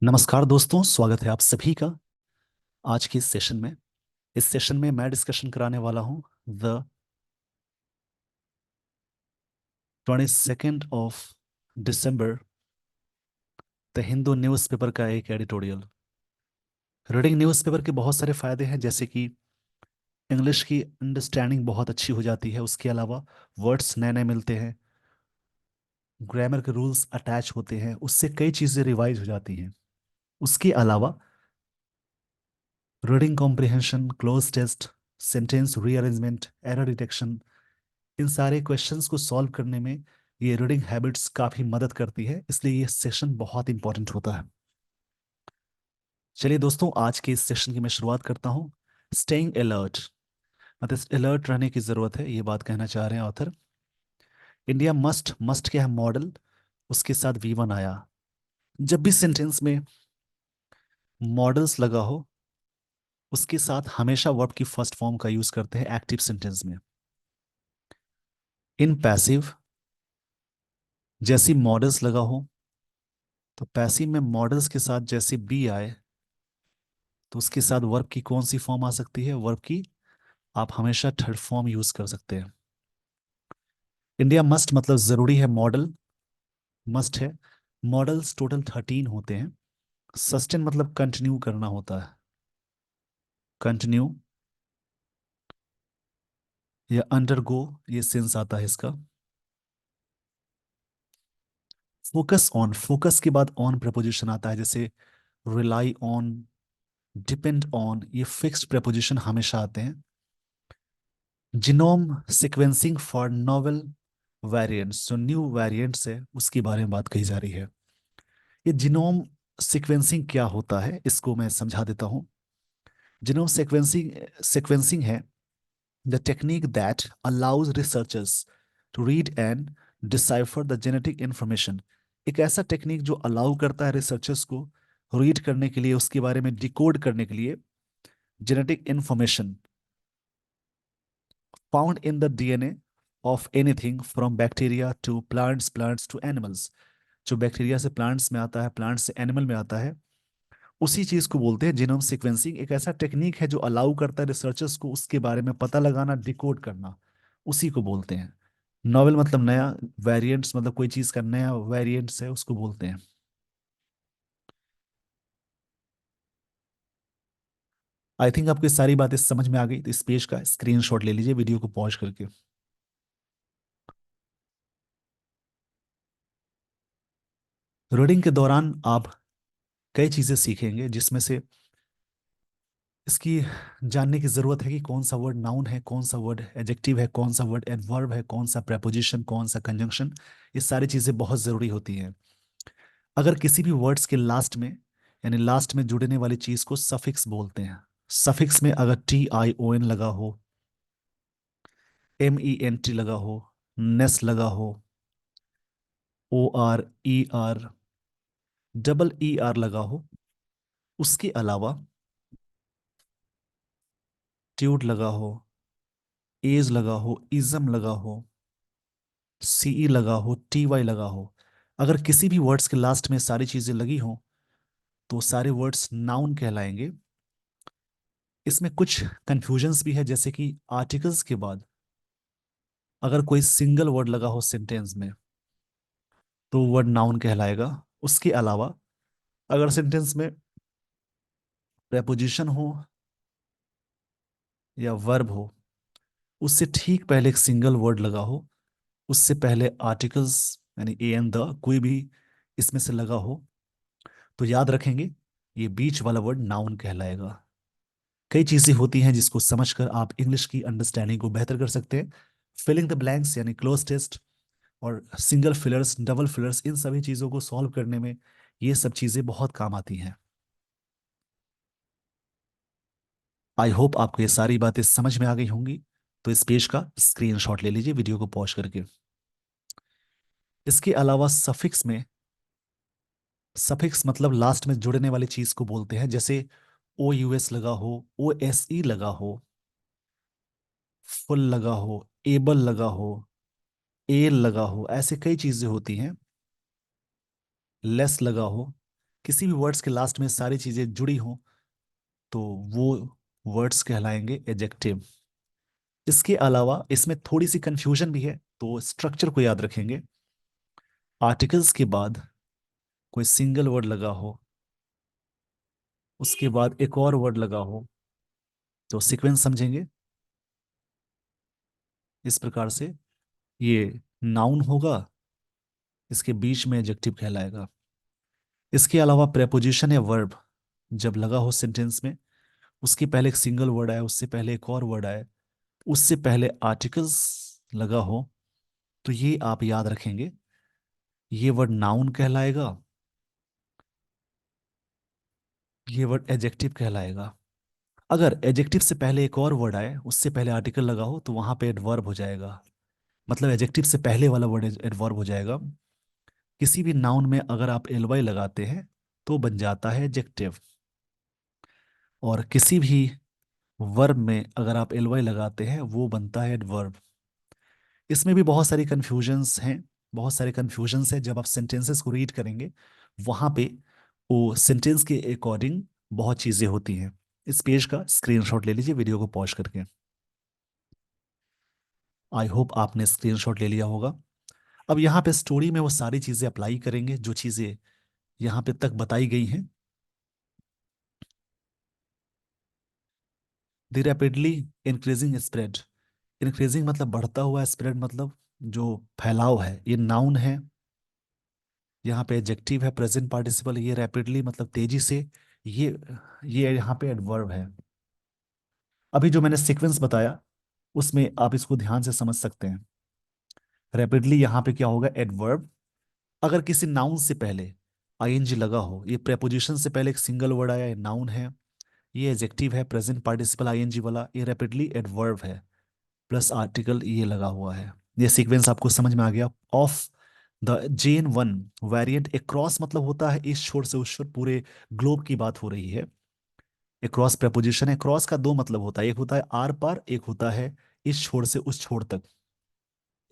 नमस्कार दोस्तों, स्वागत है आप सभी का आज के इस सेशन में। इस सेशन में मैं डिस्कशन कराने वाला हूं the 22nd of December the Hindu newspaper का एक एडिटोरियल। रीडिंग न्यूज़पेपर के बहुत सारे फायदे हैं, जैसे कि इंग्लिश की अंडरस्टैंडिंग बहुत अच्छी हो जाती है। उसके अलावा वर्ड्स नए नए मिलते हैं, ग्रामर के रूल्स अटैच होते हैं, उससे कई चीज़ें रिवाइज हो जाती हैं। उसके अलावा reading comprehension, cloze test, sentence rearrangement, error detection, इन सारे क्वेश्चंस को सॉल्व करने में ये रीडिंग हैबिट्स काफी मदद करती है, इसलिए ये सेशन बहुत इंपॉर्टेंट होता है। चलिए दोस्तों, आज के इस सेशन की मैं शुरुआत करता हूँ। स्टेइंग अलर्ट, मतलब अलर्ट रहने की जरूरत है, ये बात कहना चाह रहे हैं ऑथर। इंडिया मस्ट, मस्ट क्या है? मॉडल, उसके साथ वी वन आया। जब भी सेंटेंस में मॉडल्स लगा हो, उसके साथ हमेशा वर्ब की फर्स्ट फॉर्म का यूज करते हैं एक्टिव सेंटेंस में। इन पैसिव, जैसी मॉडल्स लगा हो, तो पैसिव में मॉडल्स के साथ जैसे बी आए, तो उसके साथ वर्ब की कौन सी फॉर्म आ सकती है? वर्ब की आप हमेशा थर्ड फॉर्म यूज कर सकते हैं। इंडिया मस्ट मतलब जरूरी है, मॉडल मस्ट है। मॉडल्स टोटल 13 होते हैं। सस्टेन मतलब कंटिन्यू करना होता है, कंटिन्यू या अंडरगो, ये सेंस आता है इसका। फोकस ऑन, फोकस के बाद ऑन प्रपोजिशन आता है, जैसे रिलाई ऑन, डिपेंड ऑन, ये फिक्स्ड प्रपोजिशन हमेशा आते हैं। Genome sequencing for novel variants, जो न्यू वेरिएंट्स है उसके बारे में बात कही जा रही है। ये जीनोम सीक्वेंसिंग क्या होता है, इसको मैं समझा देता हूँ। जीनोम सीक्वेंसिंग है the technique that allows researchers to read and decipher the genetic information. एक ऐसा टेक्निक जो अलाउ करता है रिसर्चर्स को रीड करने के लिए, उसके बारे में डिकोड करने के लिए genetic information found in the DNA of anything from bacteria to plants, plants to animals. जो बैक्टीरिया से प्लांट्स में आता है, प्लांट्स से एनिमल में आता है, उसी चीज को बोलते हैं जीनोम सीक्वेंसिंग। एक ऐसा टेक्निक है जो अलाउ करता है रिसर्चर्स को उसके बारे में पता लगाना, डिकोड करना, उसी को बोलते हैं। नॉवेल मतलब नया, वेरिएंट्स मतलब कोई चीज का नया वेरिएंट्स है, उसको बोलते हैं। आई थिंक आपको ये सारी बातें समझ में आ गई, तो इस पेज का स्क्रीनशॉट ले लीजिए वीडियो को पॉज करके। रीडिंग के दौरान आप कई चीजें सीखेंगे, जिसमें से इसकी जानने की जरूरत है कि कौन सा वर्ड नाउन है, कौन सा वर्ड एडजेक्टिव है, कौन सा वर्ड एडवर्ब है, कौन सा प्रेपोजिशन, कौन सा कंजंक्शन। ये सारी चीजें बहुत जरूरी होती हैं। अगर किसी भी वर्ड्स के लास्ट में, यानी लास्ट में जुड़ने वाली चीज को सफिक्स बोलते हैं। सफिक्स में अगर TION लगा हो, MENT लगा हो, नेस लगा हो, OR, ER, ER लगा हो, उसके अलावा ट्यूड लगा हो, एज लगा हो, इज्म लगा हो, CE लगा हो, TY लगा हो, अगर किसी भी वर्ड्स के लास्ट में सारी चीजें लगी हो, तो सारे वर्ड्स नाउन कहलाएंगे। इसमें कुछ कंफ्यूजन्स भी है, जैसे कि आर्टिकल्स के बाद अगर कोई सिंगल वर्ड लगा हो सेंटेंस में, तो वर्ड नाउन कहलाएगा। उसके अलावा अगर सेंटेंस में प्रेपोजिशन हो या वर्ब हो, उससे ठीक पहले एक सिंगल वर्ड लगा हो, उससे पहले आर्टिकल्स यानी ए एन द कोई भी इसमें से लगा हो, तो याद रखेंगे ये बीच वाला वर्ड नाउन कहलाएगा। कई चीजें होती हैं जिसको समझकर आप इंग्लिश की अंडरस्टैंडिंग को बेहतर कर सकते हैं। फिलिंग द ब्लैंक्स यानी क्लोज टेस्ट और सिंगल फिलर्स, डबल फिलर्स, इन सभी चीजों को सॉल्व करने में ये सब चीजें बहुत काम आती हैं। आई होप आपको ये सारी बातें समझ में आ गई होंगी। तो इस पेज का स्क्रीनशॉट ले लीजिए वीडियो को पॉज करके। इसके अलावा सफिक्स में, सफिक्स मतलब लास्ट में जुड़ने वाली चीज को बोलते हैं, जैसे OUS लगा हो, OSE लगा हो, फुल लगा हो, एबल लगा हो, एल लगा हो, ऐसे कई चीजें होती हैं। लेस लगा हो, किसी भी वर्ड्स के लास्ट में सारी चीजें जुड़ी हों तो वो वर्ड्स कहलाएंगे एडजेक्टिव। इसके अलावा इसमें थोड़ी सी कंफ्यूजन भी है, तो स्ट्रक्चर को याद रखेंगे। आर्टिकल्स के बाद कोई सिंगल वर्ड लगा हो, उसके बाद एक और वर्ड लगा हो, तो सीक्वेंस समझेंगे इस प्रकार से। ये नाउन होगा, इसके बीच में एडजेक्टिव कहलाएगा। इसके अलावा प्रेपोजिशन या वर्ब जब लगा हो सेंटेंस में, उसके पहले एक सिंगल वर्ड आए, उससे पहले एक और वर्ड आए, उससे पहले आर्टिकल्स लगा हो, तो ये आप याद रखेंगे, ये वर्ड नाउन कहलाएगा, ये वर्ड एडजेक्टिव कहलाएगा। अगर एडजेक्टिव से पहले एक और वर्ड आए, उससे पहले आर्टिकल लगा हो, तो वहां पे एडवर्ब हो जाएगा। मतलब एडजेक्टिव से पहले वाला वर्ड एडवर्ब हो जाएगा। किसी भी नाउन में अगर आप एलवाई लगाते हैं तो बन जाता है एडजेक्टिव, और किसी भी वर्ब में अगर आप एलवाई लगाते हैं वो बनता है एडवर्ब। इसमें भी बहुत सारी कन्फ्यूजन्स हैं, बहुत सारे कन्फ्यूजन्स हैं। जब आप सेंटेंसेस को रीड करेंगे वहां पे वो सेंटेंस के अकॉर्डिंग बहुत चीजें होती हैं। इस पेज का स्क्रीनशॉट ले लीजिए वीडियो को पॉज करके। आई होप आपने स्क्रीनशॉट ले लिया होगा। अब यहाँ पे स्टोरी में वो सारी चीजें अप्लाई करेंगे जो चीजें यहाँ पे तक बताई गई हैं। The rapidly increasing spread, increasing मतलब बढ़ता हुआ, स्प्रेड मतलब जो फैलाव है, ये नाउन है। यहाँ पे एडजेक्टिव है प्रेजेंट पार्टिसिपल, ये रैपिडली मतलब तेजी से, ये ये यहाँ पे एडवर्ब है। अभी जो मैंने सीक्वेंस बताया उसमें आप इसको ध्यान से समझ सकते हैं। रैपिडली यहाँ पे क्या होगा, एडवर्ब। अगर किसी नाउन से पहले आईएनजी लगा हो, ये प्रेपोजिशन से पहले एक सिंगल वर्ड आया, ये नाउन है। ये एडजेक्टिव है प्रेजेंट पार्टिसिपल आईएनजी वाला, ये रैपिडली एडवर्ब है, प्लस आर्टिकल ये लगा हुआ है। ये सीक्वेंस आपको समझ में आ गया। Of the JN1 variant, across मतलब होता है इस छोर से उस छोर, पूरे ग्लोब की बात हो रही है। अक्रॉस प्रपोजिशन है, क्रॉस का दो मतलब होता है, एक होता है आर पार, एक होता है इस छोर से उस छोर तक,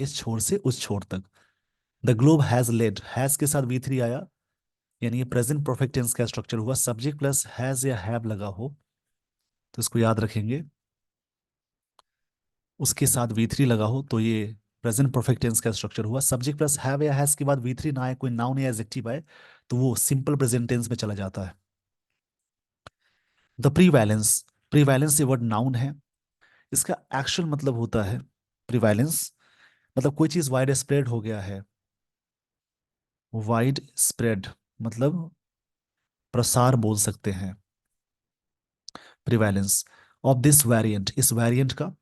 इस छोर से उस छोर तक। The globe has lead, has के साथ V3 आया, यानी ये प्रेजेंट परफेक्ट टेंस का स्ट्रक्चर हुआ। सब्जेक्ट प्लस हैज या हैव लगा हो तो इसको याद रखेंगे, उसके साथ V3 लगा हो तो ये प्रेजेंट परफेक्ट टेंस का स्ट्रक्चर हुआ। सब्जेक्ट प्लस हैव या हैज के बाद V3 ना आए, कोई नाउन या एडजेक्टिव आए, तो वो सिंपल प्रेजेंट टेंस में चला जाता है। द प्रीवैलेंस, प्रीवैलेंस ये वर्ड नाउन है, इसका एक्चुअल मतलब होता है प्रीवैलेंस मतलब कोई चीज वाइड स्प्रेड हो गया है। वाइड स्प्रेड मतलब प्रसार बोल सकते हैं। प्रीवैलेंस ऑफ दिस वेरिएंट, इस वेरिएंट का,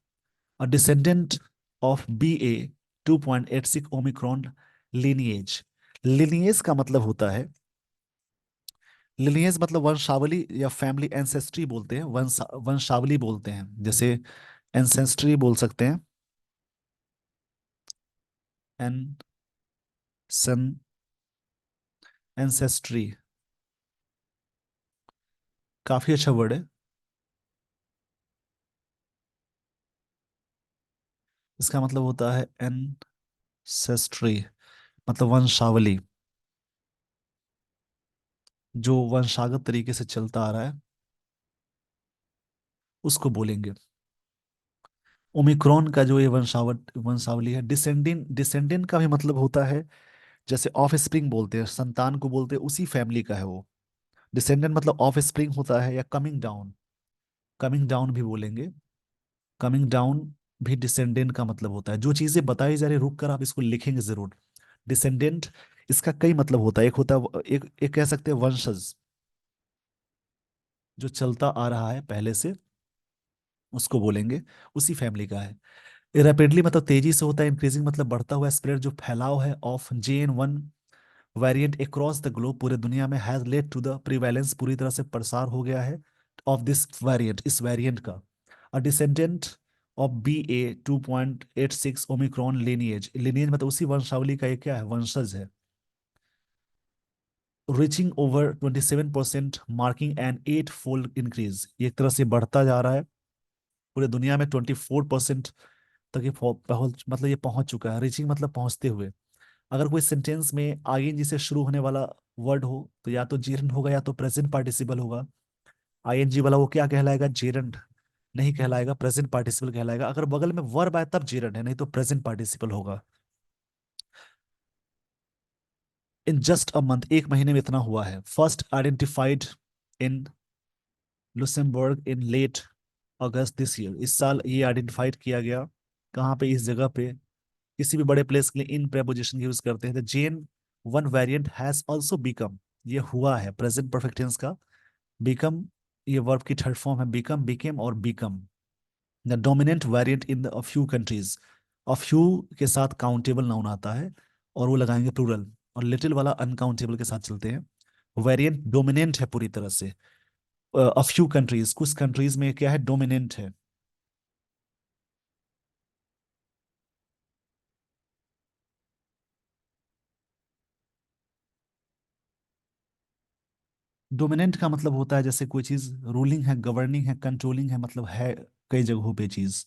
a descendant of BA.2.86 Omicron lineage. Lineage का मतलब होता है, लिनिएज मतलब वंशावली या फैमिली एंसेस्ट्री बोलते हैं, वंशावली बोलते हैं, जैसे एंसेस्ट्री बोल सकते हैं, एन सन एंसेस्ट्री, काफी अच्छा वर्ड है। इसका मतलब होता है एंसेस्ट्री मतलब वंशावली, जो वंशागत तरीके से चलता आ रहा है उसको बोलेंगे। ओमिक्रॉन का जो ये वंशावली है, डिसेंडेंट, डिसेंडेंट का भी मतलब होता है, जैसे ऑफ स्प्रिंग बोलते हैं, संतान को बोलते हैं, उसी फैमिली का है वो। डिसेंडेंट मतलब ऑफ स्प्रिंग होता है, या कमिंग डाउन, कमिंग डाउन भी बोलेंगे। कमिंग डाउन भी डिसेंडेंट का मतलब होता है। जो चीजें बताई जा रही, रुक कर आप इसको लिखेंगे जरूर। डिसेंडेंट, इसका कई मतलब होता है। एक होता है, एक कह सकते हैं वंशज, जो चलता आ रहा है पहले से, उसको बोलेंगे, उसी फैमिली का है। रैपिडली मतलब तेजी से होता है, इंक्रीजिंग मतलब बढ़ता हुआ, स्प्रेड जो फैलाव है, of JN1 variant across the globe, पूरे दुनिया में, has led to the prevalence, पूरी तरह से प्रसार हो गया है, ऑफ दिस वेरिएंट, इस वेरिएंट का। A descendant of BA.2.86 Omicron lineage, lineage मतलब उसी वंशावली का एक क्या है, वंशज है। Reaching over 27%, marking an 8-fold increase, एक तरह से बढ़ता जा रहा है, पूरे दुनिया में 24% तक ये मतलब ये पहुंच चुका है। रीचिंग मतलब पहुंचते हुए। अगर कोई सेंटेंस में आईएनजी से शुरू होने वाला वर्ड हो तो या तो जेरंड होगा या तो प्रेजेंट पार्टिसिपल होगा। आईएनजी वाला वो क्या कहलाएगा, जेरंड नहीं कहलाएगा, प्रेजेंट पार्टिसिपल कहलाएगा। अगर बगल में वर्ब आए तब जेरंड है, नहीं तो प्रेजेंट पार्टिसिपल होगा। इन जस्ट अ मंथ, एक महीने में इतना हुआ है। First identified in Luxembourg in late August this year, इस साल ये आइडेंटिफाइड किया गया। कहाँ पे, इस जगह पे। किसी भी बड़े प्लेस के लिए इन प्रेपोजिशन यूज करते हैं। The JN one variant has also become, ये हुआ है प्रेजेंट परफेक्ट टेंस का। बिकम, ये वर्ब की थर्ड फॉर्म है, बिकम, बिकेम और become the dominant variant in the few countries. A few के साथ काउंटेबल नाउन आता है और वो लगाएंगे प्लूरल, और लिटिल वाला अनकाउंटेबल के साथ चलते हैं। वेरिएंट डोमिनेंट है पूरी तरह से। अ फ्यू कंट्रीज, कुछ कंट्रीज में क्या है, डोमिनेंट है। डोमिनेंट का मतलब होता है जैसे कोई चीज रूलिंग है, गवर्निंग है, कंट्रोलिंग है, मतलब है कई जगहों पे चीज।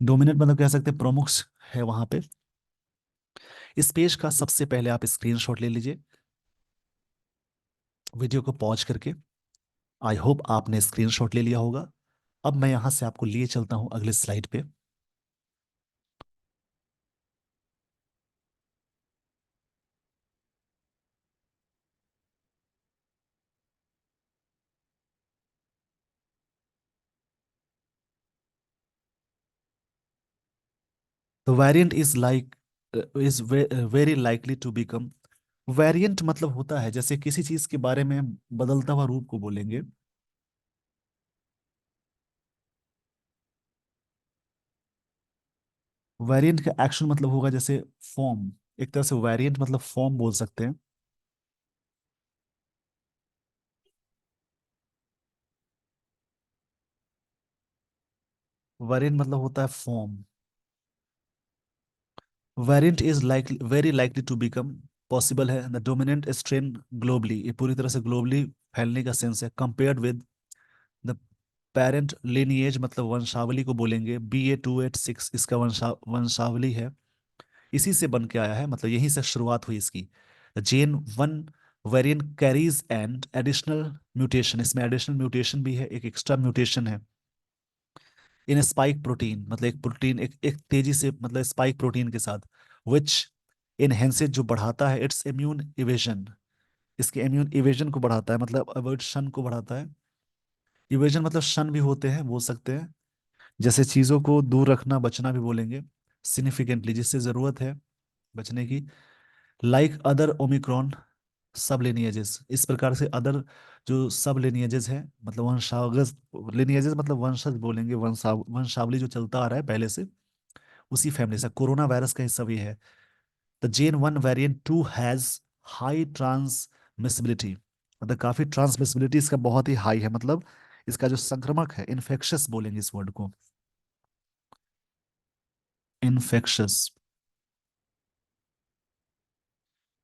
डोमिनेंट मतलब कह सकते हैं प्रमुख है वहां पे। इस पेज का सबसे पहले आप स्क्रीनशॉट ले लीजिए वीडियो को पॉज करके। आई होप आपने स्क्रीनशॉट ले लिया होगा। अब मैं यहां से आपको लिए चलता हूं अगले स्लाइड पे। तो variant is like, is very likely to become. Variant मतलब होता है जैसे किसी चीज के बारे में बदलता हुआ रूप को बोलेंगे। वेरिएंट का एक्शन मतलब होगा जैसे फॉर्म। एक तरह से वेरिएंट मतलब फॉर्म बोल सकते हैं। वेरिएंट मतलब होता है form. Variant is likely, very likely to become, possible है द डोमिनेंट स्ट्रेन ग्लोबली, ये पूरी तरह से ग्लोबली फैलने का सेंस है। Compared with the parent lineage, मतलब वंशावली को बोलेंगे। BA286 इसका वंशावली है, इसी से बन के आया है, मतलब यहीं से शुरुआत हुई इसकी। J N one variant carries and additional mutation, इसमें एडिशनल म्यूटेशन भी है, एक एक्स्ट्रा म्यूटेशन है। इन स्पाइक प्रोटीन, मतलब एक प्रोटीन, एक तेजी से, मतलब स्पाइक प्रोटीन के साथ। विच इनहेंसेज, जो बढ़ाता है इट्स इम्यून इवेजन, इसके इम्यून इवेजन को बढ़ाता है, मतलब अवॉइड को बढ़ाता है। इवेजन मतलब शन भी होते हैं, बोल सकते हैं। जैसे चीजों को दूर रखना, बचना भी बोलेंगे। सिग्निफिकेंटली, जिससे जरूरत है बचने की। लाइक अदर ओमिक्रॉन सब लिनिएजेस, इस प्रकार से अदर जो सब लिनिएजेस है, मतलब वंशावगत, लिनिएजेस मतलब वंशज बोलेंगे, वंशावली जो चलता आ रहा है पहले से, उसी फैमिली से। कोरोना वायरस का हिस्सा भी है। The JN1 variant 2 has high transmissibility, मतलब काफी ट्रांसमिसिबिलिटी इसका बहुत ही हाई है, मतलब इसका जो संक्रमक है, इन्फेक्शस बोलेंगे इस वर्ड को। Infectious.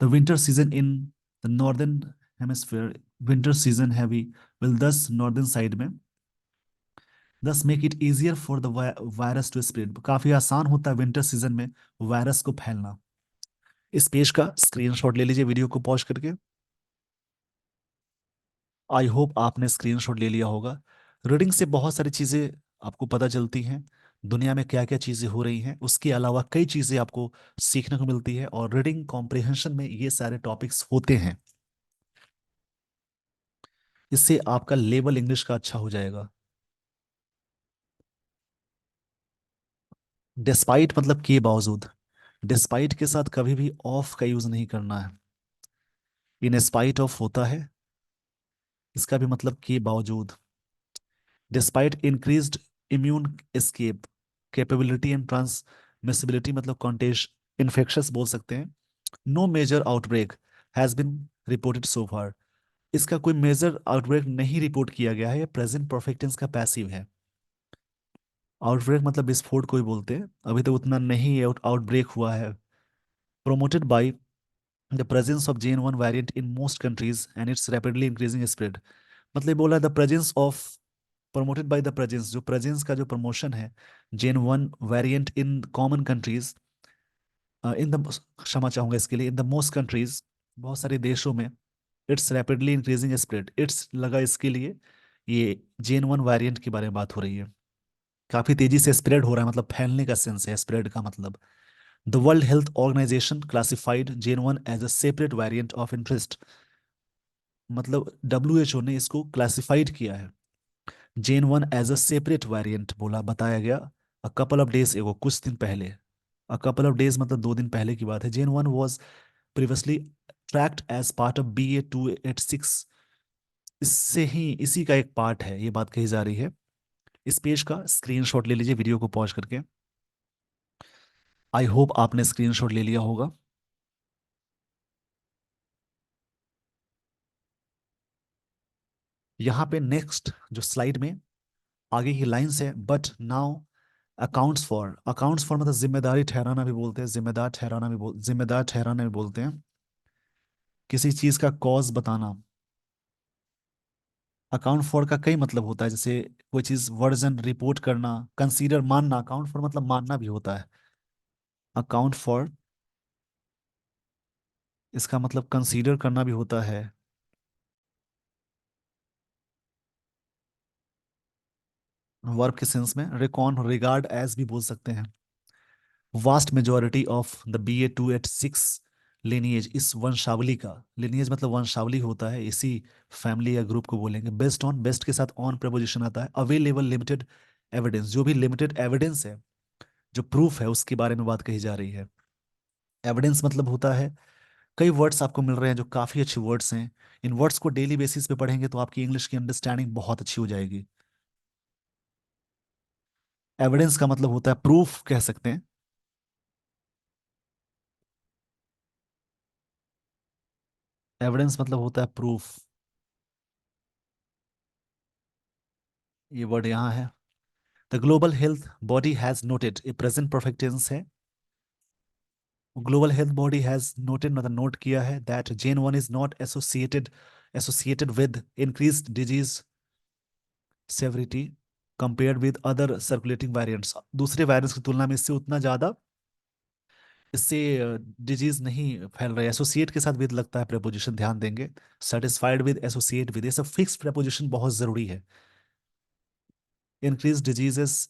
The winter season in the northern hemisphere, winter season है भी, विल दस नॉर्दर्न साइड में, thus make it easier for the virus to spread, काफी आसान होता है विंटर सीजन में वायरस को फैलना। इस पेज का स्क्रीनशॉट ले लीजिए वीडियो को पॉज करके। आई होप आपने स्क्रीनशॉट ले लिया होगा। रीडिंग से बहुत सारी चीजें आपको पता चलती हैं, दुनिया में क्या क्या चीजें हो रही हैं, उसके अलावा कई चीजें आपको सीखने को मिलती है, और रीडिंग कॉम्प्रिहेंशन में ये सारे टॉपिक्स होते हैं। इससे आपका लेवल इंग्लिश का अच्छा हो जाएगा। डिस्पाइट मतलब के बावजूद। डिस्पाइट के साथ कभी भी ऑफ का यूज नहीं करना है। इन स्पाइट ऑफ होता है, इसका भी मतलब के बावजूद। Despite increased immune escape capability and transmissibility, मतलब कॉन्टेज इन्फेक्शस बोल सकते हैं। No major outbreak has been reported so far, इसका कोई मेजर आउटब्रेक नहीं रिपोर्ट किया गया है। ये प्रेजेंट परफेक्ट टेंस का पैसिव है। आउटब्रेक मतलब विस्फोट को ही बोलते हैं, अभी तो उतना नहीं आउटब्रेक हुआ है। Promoted by the presence of JN1 variant in most countries and it's rapidly increasing spread, मतलब ये बोला है the presence of, promoted by the presence, जो प्रेजेंस का जो प्रमोशन है JN1 variant in common countries, in the क्षमा चाहूंगा इसके लिए, इन द मोस्ट कंट्रीज, बहुत सारे देशों में it's rapidly increasing spread, it's लगा इसके लिए, ये JN1 वेरिएंट के बारे में बात हो रही है, काफी तेजी से स्प्रेड हो रहा है, मतलब फैलने का सेंस है स्प्रेड का मतलब। The World Health Organisation classified JN1 as a separate variant of interest, मतलब WHO ने इसको क्लासिफाइड किया है, JN1 as a separate variant बोला, बताया गया अ कपल ऑफ डेज एगो, कुछ दिन पहले। अ कपल ऑफ डेज मतलब 2 दिन पहले की बात है। JN1 was previously tracked as part of BA286, इससे ही इसी का एक पार्ट है, ये बात कही जा रही है। इस पेज का स्क्रीनशॉट ले लीजिए वीडियो को पॉज करके। आई होप आपने स्क्रीनशॉट ले लिया होगा। यहाँ पे नेक्स्ट जो स्लाइड में आगे की लाइंस है, बट नाउ अकाउंट्स फॉर मतलब जिम्मेदारी ठहराना भी बोलते हैं, जिम्मेदार ठहराना भी बोलते हैं, किसी चीज का कॉज बताना। अकाउंट फॉर का कई मतलब होता है, जैसे कोई चीज वर्जन रिपोर्ट करना, कंसीडर मानना, अकाउंट फॉर मतलब मानना भी होता है। अकाउंट फॉर इसका मतलब कंसीडर करना भी होता है। वर्ब के सेंस में रिकॉन रिगार्ड एज भी बोल सकते हैं। Vast majority of the BA286 lineage, इस वंशावली का, लिनिएज मतलब वंशावली होता है, इसी फैमिली या ग्रुप को बोलेंगे। बेस्ड ऑन, बेस्ट के साथ ऑन प्रपोजिशन आता है। अवेलेबल लिमिटेड एविडेंस, जो भी लिमिटेड एविडेंस है, जो प्रूफ है, उसके बारे में बात कही जा रही है। एविडेंस मतलब होता है, कई वर्ड्स आपको मिल रहे हैं जो काफी अच्छे वर्ड्स हैं, इन वर्ड्स को डेली बेसिस पे पढ़ेंगे तो आपकी इंग्लिश की अंडरस्टैंडिंग बहुत अच्छी हो जाएगी। एविडेंस का मतलब होता है प्रूफ कह सकते हैं। एविडेंस मतलब होता है प्रूफ, ये वर्ड यहाँ है। The global health body has noted, ये प्रेजेंट परफेक्ट टेंस है। Global health body has noted मतलब नोट किया है that JN1 is not associated with increase disease severity compared with other circulating variants, दूसरे virus की तुलना में इससे उतना ज्यादा, इससे डिजीज नहीं फैल रहा है। एसोसिएट के साथ विद लगता है प्रेपोजिशन, ध्यान देंगे। सेटिस्फाइड विद, एसोसिएट विद, ये सब फिक्स प्रेपोजिशन बहुत जरूरी है। Increase diseases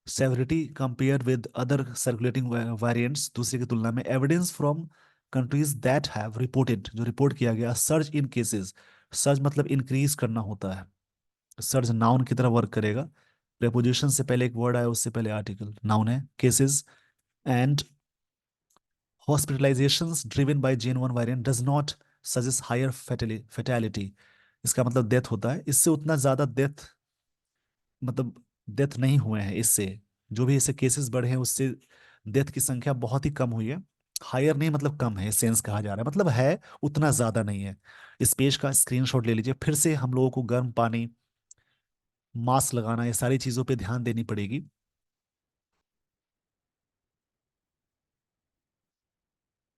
severity compare with other circulating variants, दूसरे की तुलना में। Evidence from countries that have reported, जो रिपोर्ट किया गया। सर्च इन केसेस, सर्च मतलब इंक्रीज करना होता है, सर्च नाउन की तरह वर्क करेगा। प्रेपोजिशन से पहले एक वर्ड आया, उससे पहले आर्टिकल, नाउन है। Cases and hospitalisations driven by JN1 variant does not suggest higher fatality, इसका मतलब डेथ होता है, इससे उतना ज्यादा डेथ, मतलब डेथ नहीं हुए हैं इससे, जो भी इससे केसेस बढ़े हैं उससे डेथ की संख्या बहुत ही कम हुई है। हायर नहीं मतलब कम है, सेंस कहा जा रहा है, मतलब है, उतना ज्यादा नहीं है। इस पेज का स्क्रीनशॉट ले लीजिए। फिर से हम लोगों को गर्म पानी, मास्क लगाना, ये सारी चीजों पे ध्यान देनी पड़ेगी।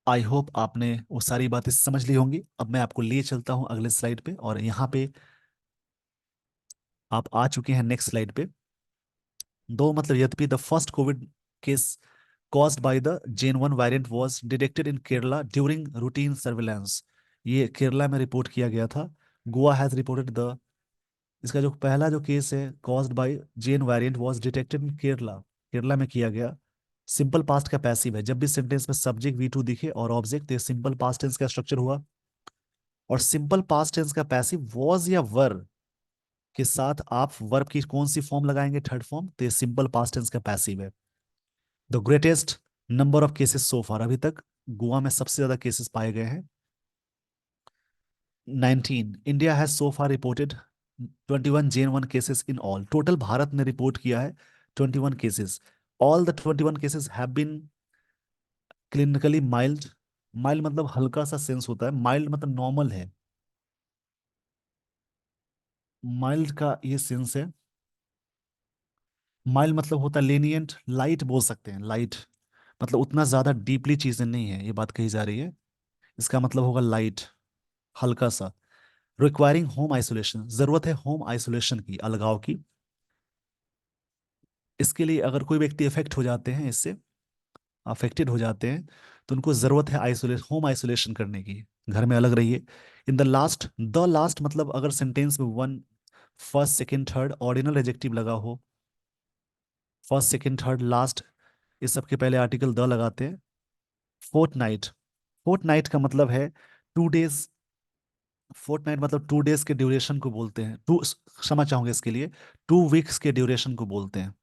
आई होप आपने वो सारी बातें समझ ली होंगी। अब मैं आपको लिए चलता हूँ अगले स्लाइड पे, और यहाँ पे आप आ चुके हैं नेक्स्ट स्लाइड पे। दो मतलब यद्यपि the first Covid case caused by the JN1 variant was detected in Kerala during routine surveillance, ये केरला में रिपोर्ट किया गया था। गोवा हैज रिपोर्टेड द, इसका जो पहला जो केस है caused by JN variant was detected in Kerala, Kerala में किया गया। सिंपल पास्ट का पैसिव है, जब भी सेंटेंस में सब्जेक्ट V2 दिखे और ऑब्जेक्ट, तो सिंपल पास्ट टेंस का स्ट्रक्चर हुआ। और सिंपल पास्ट टेंस का पैसिव वॉज या वर के साथ आप वर्ब की कौन सी फॉर्म लगाएंगे, थर्ड फॉर्म, तो ये सिंपल पास्ट टेंस का पैसिव है। The greatest number of cases so far, अभी तक गोवा में सबसे ज्यादा केसेस पाए गए हैं, 19। India has so far reported 21 JN1 cases in all, total भारत ने रिपोर्ट किया है 21 cases. All the 21 cases have been clinically mild, mild मतलब हल्का सा सेंस होता है, माइल्ड मतलब नॉर्मल है, माइल्ड का ये सेंस है। माइल्ड मतलब होता है लेनियंट, लाइट बोल सकते हैं, लाइट मतलब उतना ज्यादा डीपली चीजें नहीं है, ये बात कही जा रही है। इसका मतलब होगा लाइट, हल्का सा। रिक्वायरिंग होम आइसोलेशन, जरूरत है होम आइसोलेशन की, अलगाव की। इसके लिए अगर कोई व्यक्ति इफेक्ट हो जाते हैं इससे, अफेक्टेड हो जाते हैं तो उनको ज़रूरत है होम आइसोलेशन करने की, घर में अलग रहिए। इन द लास्ट मतलब अगर सेंटेंस में one, first second third ordinal adjective लगा हो, फर्स्ट सेकंड थर्ड लास्ट, इस सब के पहले आर्टिकल द लगाते हैं। फोर्थ नाइट, फोर्थ नाइट का मतलब है 2 डेज। फोर्थ नाइट मतलब 2 डेज के ड्यूरेशन को बोलते हैं, टू, क्षमा चाहूंगे इसके लिए, 2 वीक्स के ड्यूरेशन को बोलते हैं।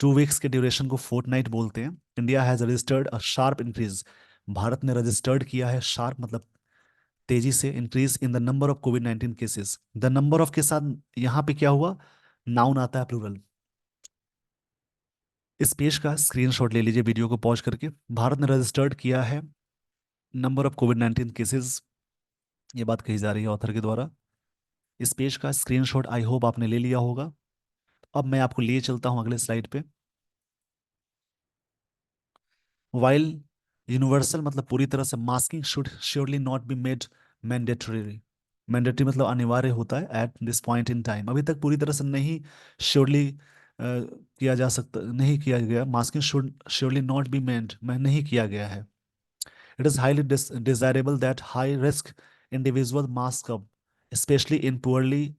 2 वीक्स के ड्यूरेशन को फोर्थ नाइट बोलते हैं। India has registered a sharp increase, Bharat ने रजिस्टर्ड किया है, शार्प मतलब तेजी से, increase in the number of Covid 19 cases. The number of के साथ यहाँ पे क्या हुआ, नाउन आता है प्लूरल। इस पेज का स्क्रीनशॉट ले लीजिए वीडियो को पॉज करके। भारत ने रजिस्टर्ड किया है नंबर ऑफ कोविड 19 केसेस, ये बात कही जा रही है ऑथर के द्वारा। इस पेज का स्क्रीनशॉट आई होप आपने ले लिया होगा। अब मैं आपको लिए चलता हूं अगले स्लाइड पे। वाइल यूनिवर्सल मतलब पूरी तरह से, masking should surely not be made mandatory. Mandatory मतलब अनिवार्य होता है at this point in time, अभी तक पूरी तरह से नहीं श्योरली किया जा सकता, नहीं किया गया। Masking should surely not be made, मैं नहीं किया गया है। It is highly desirable that high risk individual mask up, especially in poorly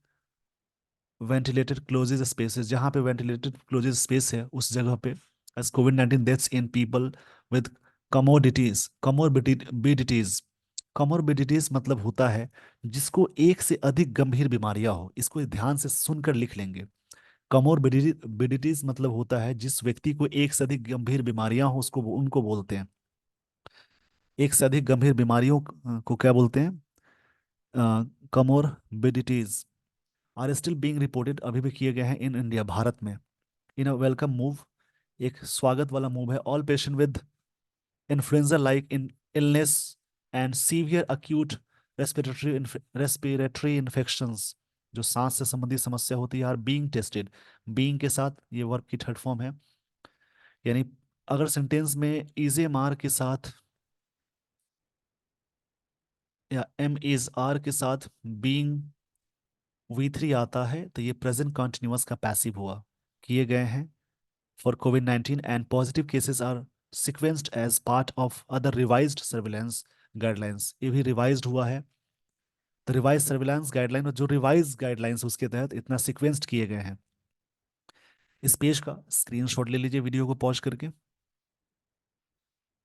ventilated closes spaces, जहाँ पे वेंटिलेटेड क्लोजेज स्पेस है उस जगह पे, as Covid 19 deaths in people with commodities, comorbidities. Comorbidities मतलब होता है जिसको एक से अधिक गंभीर बीमारियां हो, इसको ध्यान से सुनकर लिख लेंगे। कमोरबिडिटीज मतलब होता है जिस व्यक्ति को एक से अधिक गंभीर बीमारियां हो, उसको उनको बोलते हैं। एक से अधिक गंभीर बीमारियों को क्या बोलते हैं, कमोरबिडिटीज आर स्टिल बीइंग रिपोर्टेड, अभी भी किए गए हैं इन इंडिया, भारत में। इन अ वेलकम मूव, एक स्वागत वाला मूव है, all patient with influenza like in illness and severe acute respiratory infections, जो सांस से संबंधित समस्या होती है, आर बीइंग टेस्टेड। बीइंग के साथ ये वर्ब की थर्ड फॉर्म है, यानी अगर सेंटेंस में इज एम आर के साथ या एम इज आर के साथ बीइंग V3 आता है तो ये प्रेजेंट कंटिन्यूअस का पैसिव हुआ, किए गए हैं for COVID-19 and positive cases are sequenced as part of other revised surveillance guidelines। ये भी रिवाइज्ड हुआ है, तो रिवाइज सर्विलांस गाइडलाइन और जो रिवाइज गाइडलाइंस उसके तहत इतना सीक्वेंस्ड किए गए हैं। इस पेज का स्क्रीनशॉट ले लीजिए वीडियो को पॉज करके।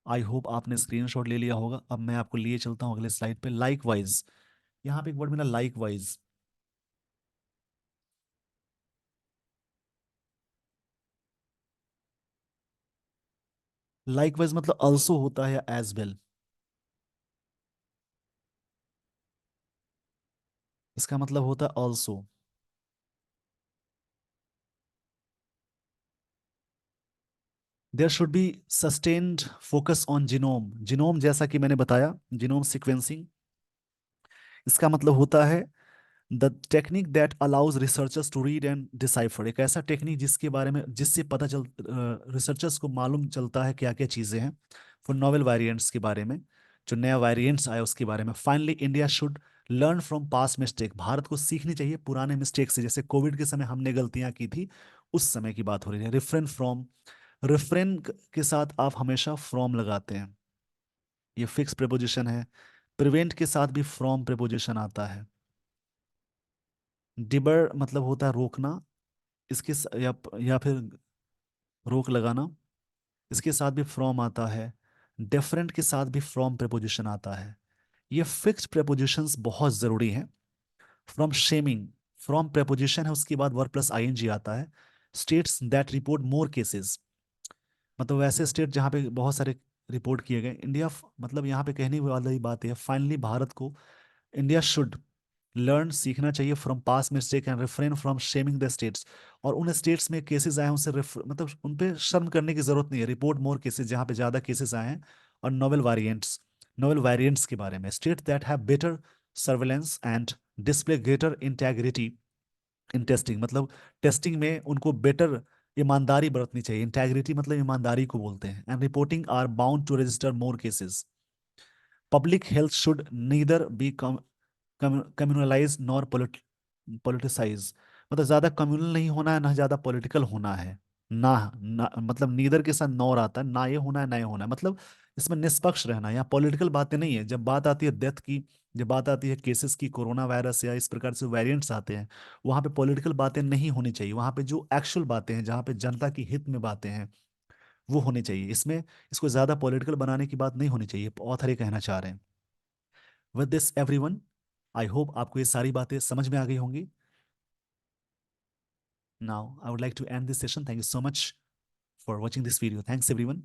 आई होप आपने स्क्रीनशॉट ले लिया होगा। अब मैं आपको लिए चलता हूँ अगले स्लाइड पे। लाइक वाइज, यहाँ पे एक वर्ड मिला लाइक वाइज। लाइक वाइज मतलब अल्सो होता है, एज वेल। इसका मतलब होता है also. There should be sustained focus on genome, genome जैसा कि मैंने बताया, जिनोम सीक्वेंसिंग, इसका मतलब होता है the technique that allows researchers to read and decipher, एक ऐसा टेक्निक जिसके बारे में, जिससे पता चल, रिसर्चर्स को मालूम चलता है क्या क्या चीजें हैं, फॉर नोवेल वेरिएंट्स के बारे में, जो नया वेरिएंट्स आए उसके बारे में। Finally India should learn from past mistake, Bharat को सीखनी चाहिए पुराने मिस्टेक से, जैसे कोविड के समय हमने गलतियां की थी, उस समय की बात हो रही है। रिफ्रेन फ्रॉम, रिफ्रेन के साथ आप हमेशा फ्रॉम लगाते हैं, ये फिक्स प्रेपोजिशन है। प्रिवेंट के साथ भी फ्रॉम प्रेपोजिशन आता है। डिबर मतलब होता है रोकना, या फिर रोक लगाना, इसके साथ भी फ्रॉम आता है। डिफरेंट के साथ भी फ्रॉम प्रेपोजिशन आता है। ये फिक्स्ड प्रेपोजिशंस बहुत जरूरी हैं। फ्रॉम शेमिंग, फ्रॉम प्रेपोजिशन है, उसके बाद वर्ब प्लस आईएनजी आता है। States that report more cases, मतलब वैसे स्टेट जहाँ पे बहुत सारे रिपोर्ट किए गए। इंडिया मतलब यहाँ पे कहने वाली बात है, फाइनली भारत को, इंडिया शुड लर्न, सीखना चाहिए, from pass mistake and refrain from shaming the states, और उन स्टेट्स में केसेस आए हैं उनसे मतलब उन पे शर्म करने की जरूरत नहीं है। रिपोर्ट मोर केसेस, जहाँ पे ज्यादा केसेस आए हैं। और नोवेल वेरिएंट्स के बारे में, state that have better surveillance and display greater integrity in testing, मतलब टेस्टिंग में उनको बेटर ईमानदारी बरतनी चाहिए। इंटेग्रिटी मतलब ईमानदारी को बोलते हैं। And reporting are bound to register more cases. Public health should neither be communalize nor politicize, मतलब ज्यादा कम्युनल नहीं होना है, ना ज्यादा पॉलिटिकल होना है, ना मतलब नीदर के साथ नॉर आता है, ना ये होना है ना ये होना है, मतलब इसमें निष्पक्ष रहना। यहाँ पॉलिटिकल बातें नहीं है। जब बात आती है डेथ की, जब बात आती है केसेस की, कोरोना वायरस या इस प्रकार से वेरिएंट्स आते हैं, वहां पे पॉलिटिकल बातें नहीं होनी चाहिए। वहां पे जो एक्चुअल बातें हैं, जहाँ पे जनता की हित में बातें हैं, वो होनी चाहिए। इसमें इसको ज्यादा पॉलिटिकल बनाने की बात नहीं होनी चाहिए, ऑथर ये कहना चाह रहे हैं। With this everyone, I hope आपको ये सारी बातें समझ में आ गई होंगी। Now I would like to end this session. Thank you so much for watching this video. Thanks everyone.